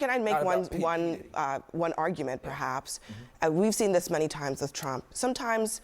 Can I make Not one about one Diddy. one argument, perhaps? We've seen this many times with Trump. Sometimes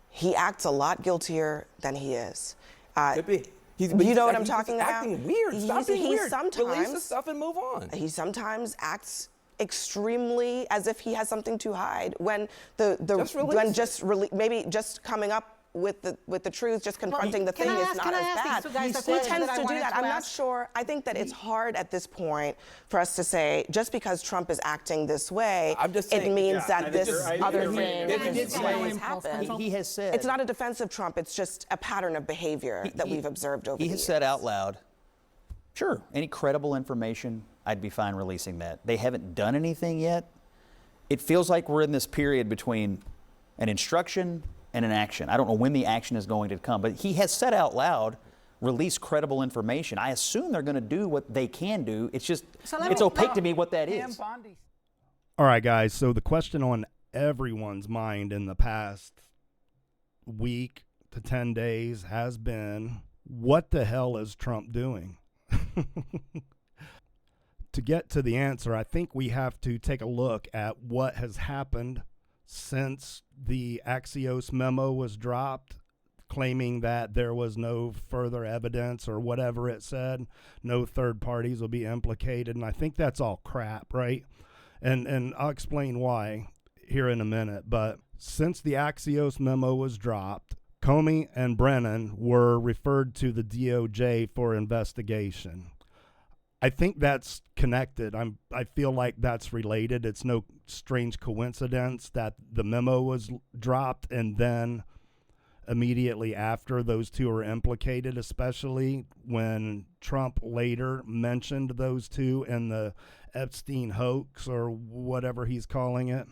he acts a lot guiltier than he is. Could be. You know what I'm talking he's about? acting weird. Stop being weird. Release the Sometimes stuff and move on. he sometimes acts extremely as if he has something to hide when maybe just coming up with the truth, just confronting the thing is not as bad. He tends to do that. I'm not sure. I think that it's hard at this point for us to say just because Trump is acting this way, I'm just saying, it means that this other thing He happened. He has said It's not a defense of Trump. It's just a pattern of behavior that we've observed over the years. He has said out loud, sure, any credible information, I'd be fine releasing that. They haven't done anything yet. It feels like we're in this period between an instruction and an action. I don't know when the action is going to come, but he has said out loud, release credible information. I assume they're going to do what they can do. It's just, it's opaque to me what that is. All right, guys, so the question on everyone's mind in the past week to 10 days has been, what the hell is Trump doing? To get to the answer, I think we have to take a look at what has happened since the Axios memo was dropped, claiming that there was no further evidence or whatever it said, no third parties will be implicated. And I think that's all crap, right? And I'll explain why here in a minute. But since the Axios memo was dropped, Comey and Brennan were referred to the DOJ for investigation. I think that's connected. I feel like that's related. It's no strange coincidence that the memo was dropped and then immediately after those two are implicated, especially when Trump later mentioned those two in the Epstein hoax or whatever he's calling it.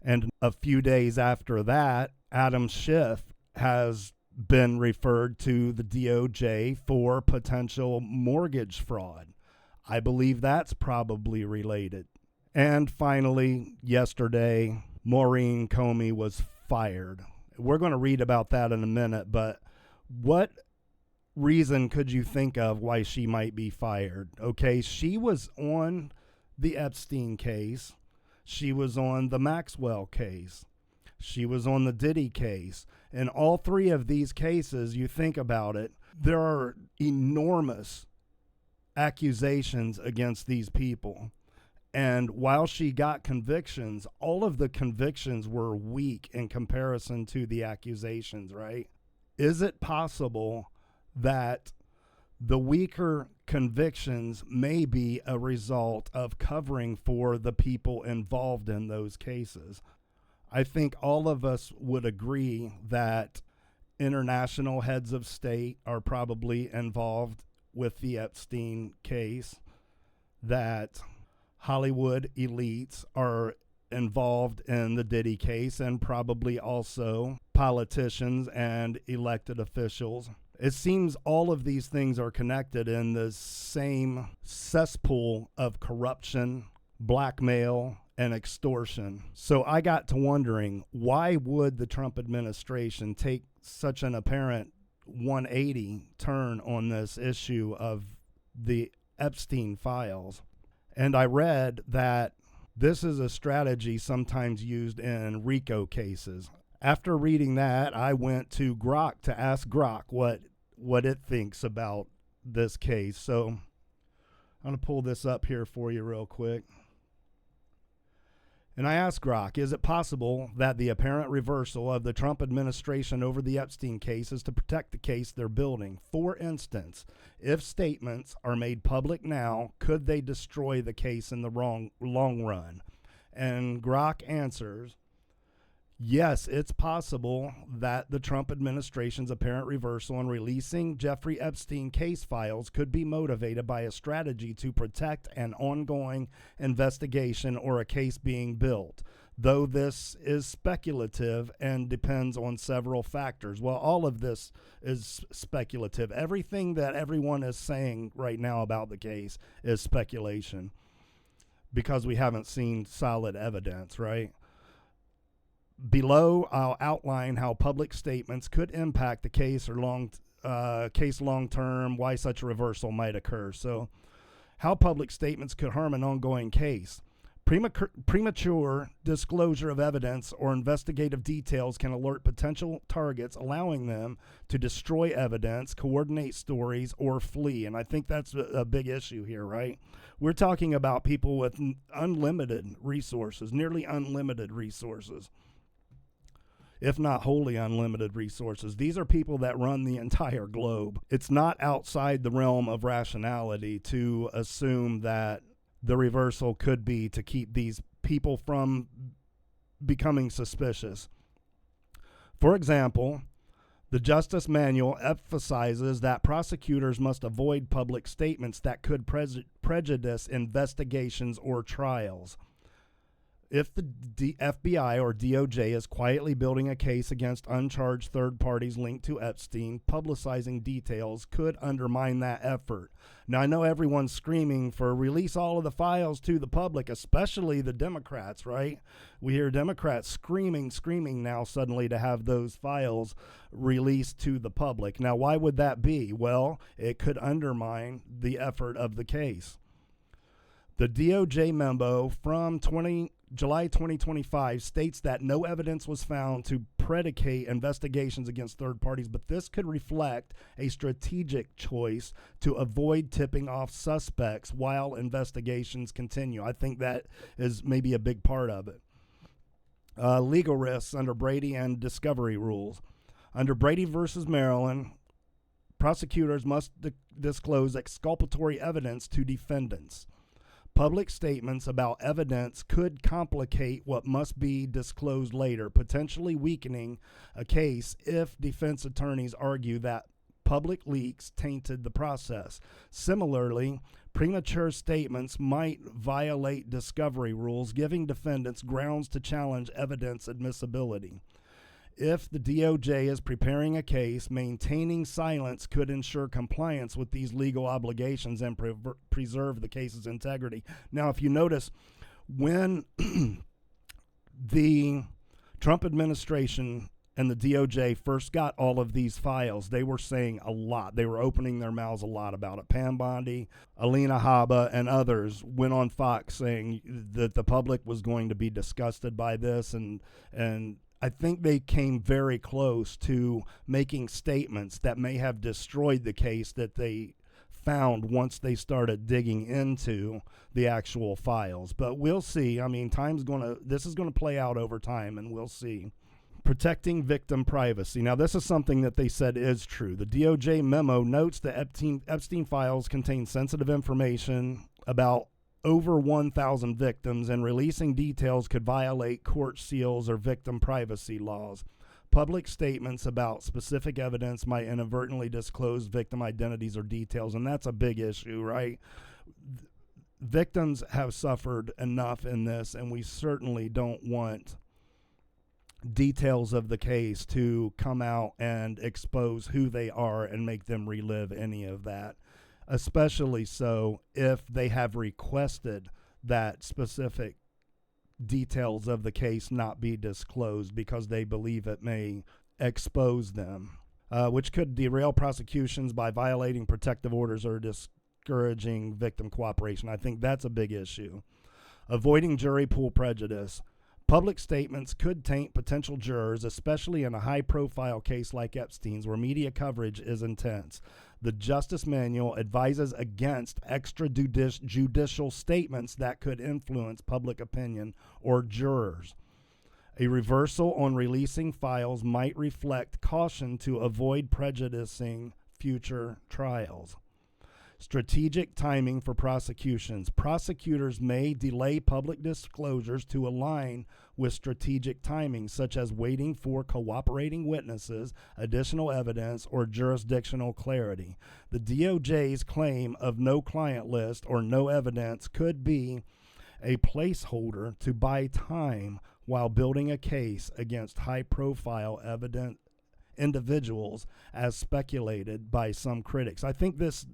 And a few days after that, Adam Schiff has been referred to the DOJ for potential mortgage fraud. I believe that's probably related. And finally, yesterday, Maureen Comey was fired. We're going to read about that in a minute, but what reason could you think of why she might be fired? Okay, she was on the Epstein case. She was on the Maxwell case. She was on the Diddy case. In all three of these cases, you think about it, there are enormous accusations against these people. And while she got convictions, all of the convictions were weak in comparison to the accusations, right? Is it possible that the weaker convictions may be a result of covering for the people involved in those cases? I think all of us would agree that international heads of state are probably involved with the Epstein case, that Hollywood elites are involved in the Diddy case, and probably also politicians and elected officials. It seems all of these things are connected in the same cesspool of corruption, blackmail, and extortion. So I got to wondering, why would the Trump administration take such an apparent 180 turn on this issue of the Epstein files? And I read that this is a strategy sometimes used in RICO cases. After reading that, I went to Grok to ask Grok what it thinks about this case. So I'm going to pull this up here for you real quick. And I asked Grok, is it possible that the apparent reversal of the Trump administration over the Epstein case is to protect the case they're building? For instance, if statements are made public now, could they destroy the case in the long run? And Grok answers, yes, it's possible that the Trump administration's apparent reversal in releasing Jeffrey Epstein case files could be motivated by a strategy to protect an ongoing investigation or a case being built, though this is speculative and depends on several factors. Well, all of this is speculative. Everything that everyone is saying right now about the case is speculation because we haven't seen solid evidence, right? Below, I'll outline how public statements could impact the case or case long term, why such a reversal might occur. So, how public statements could harm an ongoing case. Premature disclosure of evidence or investigative details can alert potential targets, allowing them to destroy evidence, coordinate stories, or flee. And I think that's a big issue here, right? We're talking about people with unlimited resources, nearly unlimited resources, if not wholly unlimited resources. These are people that run the entire globe. It's not outside the realm of rationality to assume that the reversal could be to keep these people from becoming suspicious. For example, the Justice Manual emphasizes that prosecutors must avoid public statements that could prejudice investigations or trials. If the FBI or DOJ is quietly building a case against uncharged third parties linked to Epstein, publicizing details could undermine that effort. Now, I know everyone's screaming for release all of the files to the public, especially the Democrats, right? We hear Democrats screaming now suddenly to have those files released to the public. Now, why would that be? Well, it could undermine the effort of the case. The DOJ memo from July 2025 states that no evidence was found to predicate investigations against third parties, but this could reflect a strategic choice to avoid tipping off suspects while investigations continue. I think that is maybe a big part of it. Legal risks under Brady and discovery rules. Under Brady versus Maryland, prosecutors must disclose exculpatory evidence to defendants. Public statements about evidence could complicate what must be disclosed later, potentially weakening a case if defense attorneys argue that public leaks tainted the process. Similarly, premature statements might violate discovery rules, giving defendants grounds to challenge evidence admissibility. If the DOJ is preparing a case, maintaining silence could ensure compliance with these legal obligations and preserve the case's integrity. Now, if you notice, when the Trump administration and the DOJ first got all of these files, they were saying a lot. They were opening their mouths a lot about it. Pam Bondi, Alina Habba, and others went on Fox saying that the public was going to be disgusted by this, and I think they came very close to making statements that may have destroyed the case that they found once they started digging into the actual files. But we'll see. I mean, this is going to play out over time, and we'll see. Protecting victim privacy. Now, this is something that they said is true. The DOJ memo notes that Epstein files contain sensitive information about over 1,000 victims, and releasing details could violate court seals or victim privacy laws. Public statements about specific evidence might inadvertently disclose victim identities or details, and that's a big issue, right? Victims have suffered enough in this, and we certainly don't want details of the case to come out and expose who they are and make them relive any of that. Especially so if they have requested that specific details of the case not be disclosed because they believe it may expose them, which could derail prosecutions by violating protective orders or discouraging victim cooperation. I think that's a big issue. Avoiding jury pool prejudice. Public statements could taint potential jurors, especially in a high-profile case like Epstein's, where media coverage is intense. The Justice Manual advises against extrajudicial statements that could influence public opinion or jurors. A reversal on releasing files might reflect caution to avoid prejudicing future trials. Strategic timing for prosecutions. Prosecutors may delay public disclosures to align with strategic timing, such as waiting for cooperating witnesses, additional evidence, or jurisdictional clarity. The DOJ's claim of no client list or no evidence could be a placeholder to buy time while building a case against high-profile individuals as speculated by some critics. I think this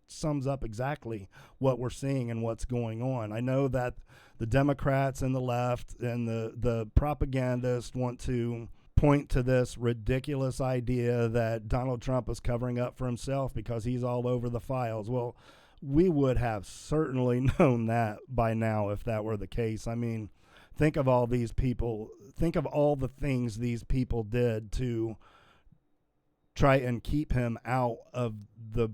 sums up exactly what we're seeing and what's going on. I know that the Democrats and the left and the propagandists want to point to this ridiculous idea that Donald Trump is covering up for himself because he's all over the files. Well, we would have certainly known that by now if that were the case. I mean, think of all these people. Think of all the things these people did to try and keep him out of the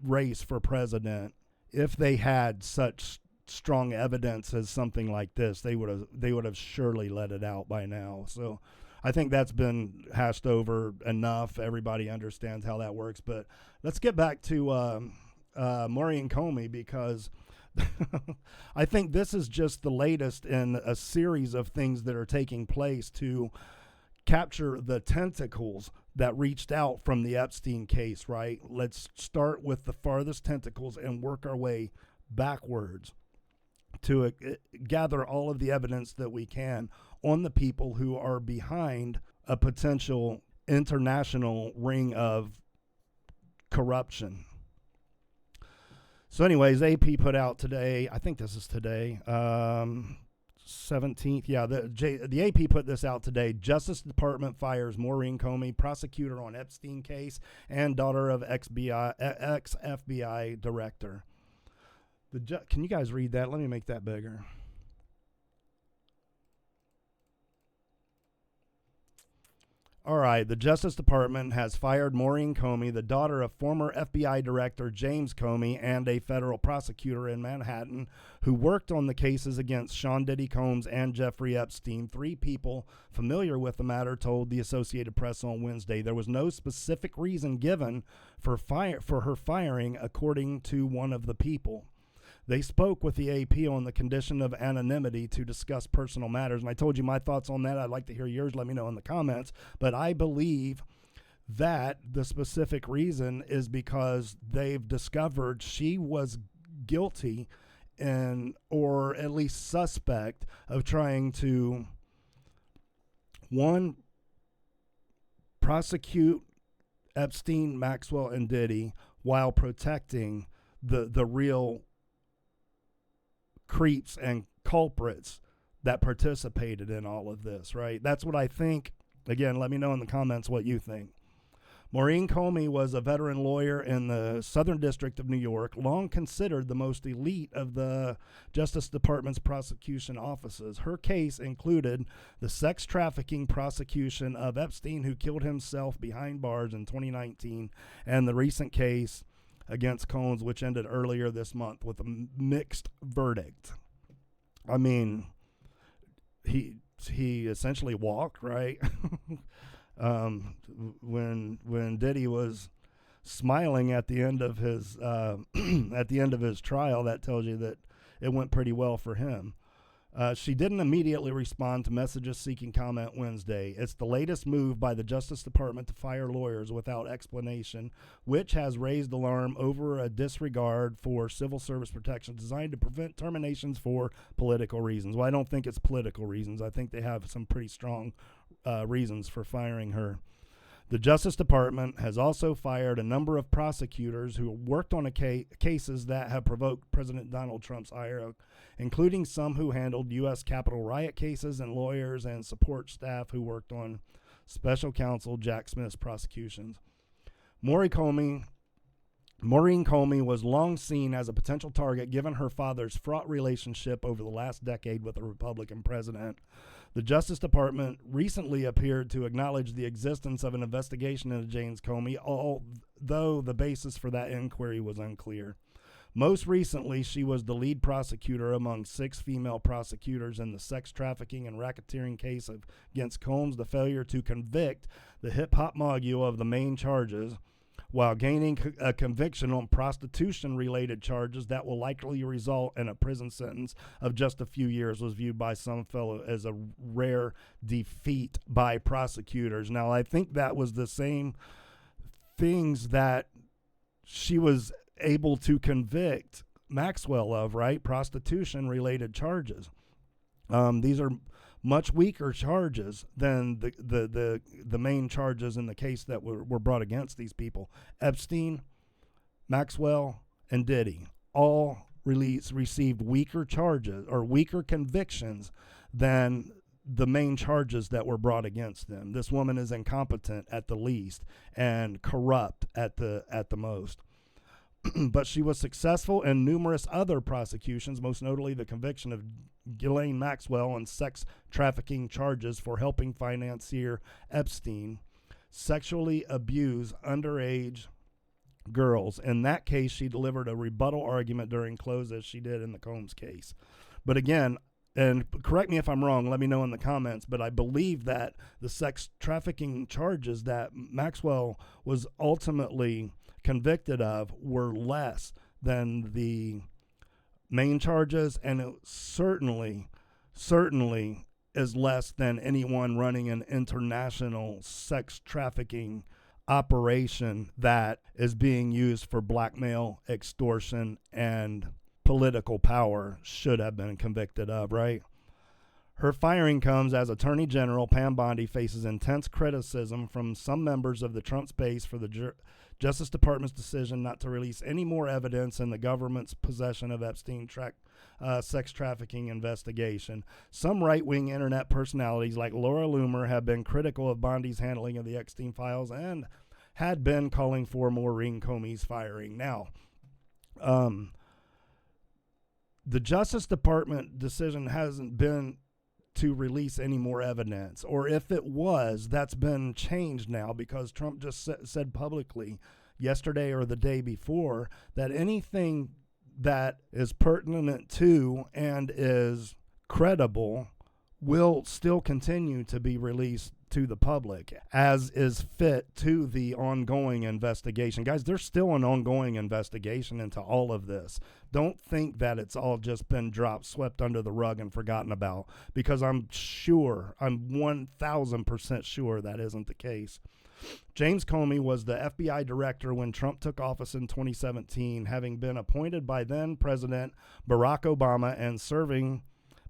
race for president. If they had such strong evidence as something like this, they would have surely let it out by now. So I think that's been hashed over enough. Everybody understands how that works. But let's get back to Maureen Comey, because I think this is just the latest in a series of things that are taking place to capture the tentacles that reached out from the Epstein case, right? Let's start with the farthest tentacles and work our way backwards to gather all of the evidence that we can on the people who are behind a potential international ring of corruption. So anyways, AP put out today, I think this is today, 17th. Yeah, the AP put this out today. Justice Department fires Maureen Comey, prosecutor on Epstein case and daughter of ex-FBI director. Can you guys read that? Let me make that bigger. All right, the Justice Department has fired Maureen Comey, the daughter of former FBI Director James Comey and a federal prosecutor in Manhattan who worked on the cases against Sean Diddy Combs and Jeffrey Epstein. 3 people familiar with the matter told the Associated Press on Wednesday there was no specific reason given for her firing, according to one of the people. They spoke with the AP on the condition of anonymity to discuss personal matters. And I told you my thoughts on that. I'd like to hear yours. Let me know in the comments. But I believe that the specific reason is because they've discovered she was guilty or at least suspect of trying to, one, prosecute Epstein, Maxwell, and Diddy while protecting the real creeps and culprits that participated in all of this, right? That's what I think. Again, let me know in the comments what you think. Maureen Comey was a veteran lawyer in the Southern District of New York, long considered the most elite of the Justice Department's prosecution offices. Her case included the sex trafficking prosecution of Epstein, who killed himself behind bars in 2019, and the recent case against Combs, which ended earlier this month with a mixed verdict. I mean, he essentially walked, right? When Diddy was smiling at the end of his trial, that tells you that it went pretty well for him. She didn't immediately respond to messages seeking comment Wednesday. It's the latest move by the Justice Department to fire lawyers without explanation, which has raised alarm over a disregard for civil service protections designed to prevent terminations for political reasons. Well, I don't think it's political reasons. I think they have some pretty strong reasons for firing her. The Justice Department has also fired a number of prosecutors who worked on cases that have provoked President Donald Trump's ire, including some who handled U.S. Capitol riot cases and lawyers and support staff who worked on special counsel Jack Smith's prosecutions. Maureen Comey was long seen as a potential target given her father's fraught relationship over the last decade with a Republican president. The Justice Department recently appeared to acknowledge the existence of an investigation into James Comey, although the basis for that inquiry was unclear. Most recently, she was the lead prosecutor among 6 female prosecutors in the sex trafficking and racketeering case against Combs. The failure to convict the hip-hop mogul of the main charges, while gaining a conviction on prostitution-related charges that will likely result in a prison sentence of just a few years, was viewed by some fellow as a rare defeat by prosecutors. Now, I think that was the same things that she was able to convict Maxwell of, right? Prostitution-related charges. These are much weaker charges than the main charges in the case that were brought against these people. Epstein, Maxwell, and Diddy all received weaker charges or weaker convictions than the main charges that were brought against them. This woman is incompetent at the least and corrupt at the most. But she was successful in numerous other prosecutions, most notably the conviction of Ghislaine Maxwell on sex trafficking charges for helping financier Epstein sexually abuse underage girls. In that case, she delivered a rebuttal argument during close as she did in the Combs case. But again, and correct me if I'm wrong, let me know in the comments, but I believe that the sex trafficking charges that Maxwell was ultimately convicted of were less than the main charges, and it certainly is less than anyone running an international sex trafficking operation that is being used for blackmail, extortion, and political power should have been convicted of, right? Her firing comes as Attorney General Pam Bondi faces intense criticism from some members of the Trump base for the Justice Department's decision not to release any more evidence in the government's possession of Epstein sex trafficking investigation. Some right-wing internet personalities like Laura Loomer have been critical of Bondi's handling of the Epstein files and had been calling for Maureen Comey's firing. Now, the Justice Department decision hasn't been to release any more evidence, or if it was, that's been changed now because Trump just said publicly yesterday or the day before that anything that is pertinent to and is credible will still continue to be released to the public as is fit to the ongoing investigation. Guys, there's still an ongoing investigation into all of this. Don't think that it's all just been dropped, swept under the rug and forgotten about, because I'm 1000% sure that isn't the case. James Comey was the FBI director when Trump took office in 2017, having been appointed by then President Barack Obama and serving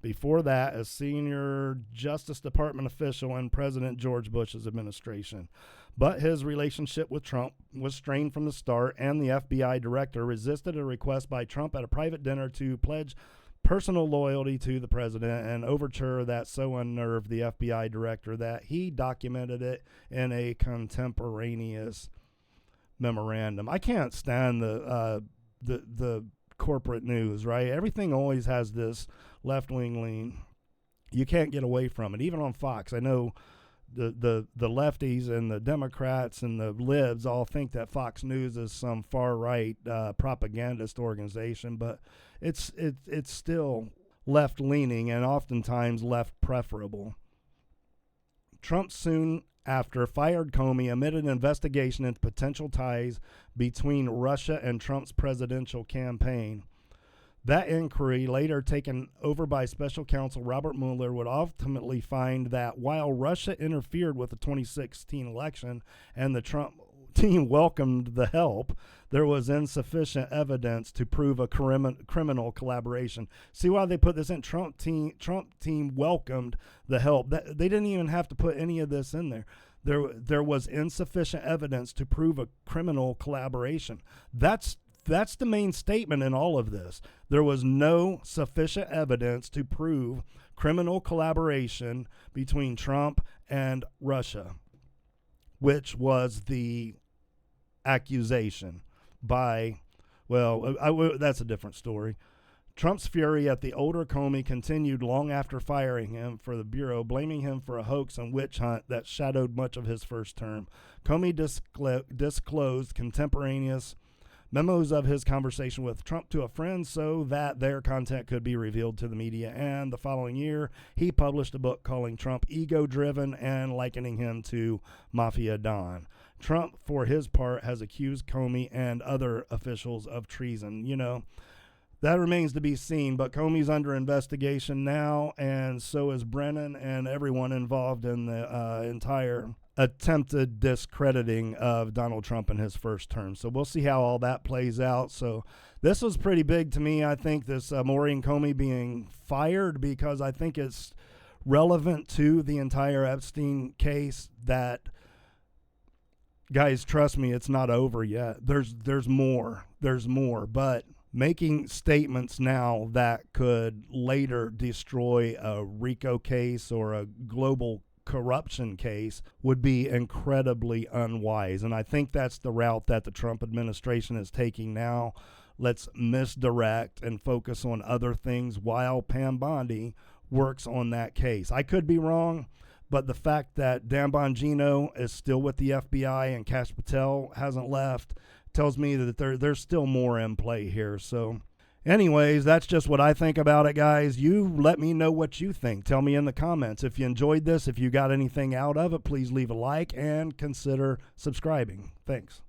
before that as senior Justice Department official in President George Bush's administration. But his relationship with Trump was strained from the start, and the FBI director resisted a request by Trump at a private dinner to pledge personal loyalty to the president, an overture that so unnerved the FBI director that he documented it in a contemporaneous memorandum. I can't stand the corporate news, right? Everything always has this left-wing lean. You can't get away from it. Even on Fox, I know the lefties and the Democrats and the libs all think that Fox News is some far-right propagandist organization, but it's still left-leaning and oftentimes left-preferable. Trump soon after fired Comey amid an investigation into potential ties between Russia and Trump's presidential campaign. That inquiry, later taken over by special counsel Robert Mueller, would ultimately find that while Russia interfered with the 2016 election and the Trump team welcomed the help, there was insufficient evidence to prove a criminal collaboration. See why they put this in? Trump team welcomed the help. They didn't even have to put any of this in there. There was insufficient evidence to prove a criminal collaboration. That's the main statement in all of this. There was no sufficient evidence to prove criminal collaboration between Trump and Russia, which was the accusation by, that's a different story. Trump's fury at the older Comey continued long after firing him for the Bureau, blaming him for a hoax and witch hunt that shadowed much of his first term. Comey disclosed contemporaneous memos of his conversation with Trump to a friend so that their content could be revealed to the media. And the following year, he published a book calling Trump ego-driven and likening him to Mafia Don. Trump, for his part, has accused Comey and other officials of treason. You know, that remains to be seen, but Comey's under investigation now, and so is Brennan and everyone involved in the entire attempted discrediting of Donald Trump in his first term. So we'll see how all that plays out. So this was pretty big to me. I think this Maureen Comey being fired, because I think it's relevant to the entire Epstein case that, guys, trust me, it's not over yet. There's more. There's more. But making statements now that could later destroy a RICO case or a global corruption case would be incredibly unwise. And I think that's the route that the Trump administration is taking now. Let's misdirect and focus on other things while Pam Bondi works on that case. I could be wrong, but the fact that Dan Bongino is still with the FBI and Kash Patel hasn't left tells me that there's still more in play here. So anyways, that's just what I think about it, guys. You let me know what you think. Tell me in the comments. If you enjoyed this, if you got anything out of it, please leave a like and consider subscribing. Thanks.